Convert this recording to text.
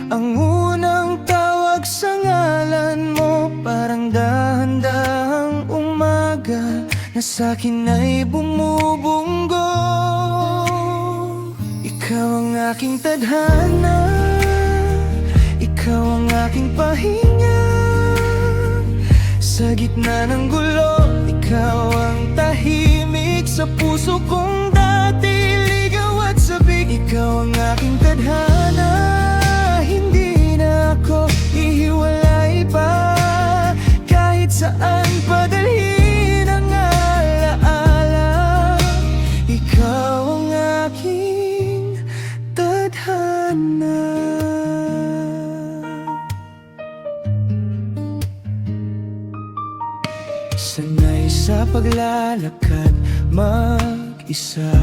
Ang unang tawag sa ngalan mo, parang dahan-dahang umaga na sa'kin ay bumubunggo. Ikaw ang aking tadhana, ikaw ang aking pahinga. Sa gitna ng gulo, ikaw ang tahimik sa puso kong dati ligaw at sabik. Ikaw ang aking tadhana, hindi na ako ihiwalay pa. Kahit saan padalhin ang alaala, ikaw ang aking tadhana. Sanay sa paglalakad mag-isa,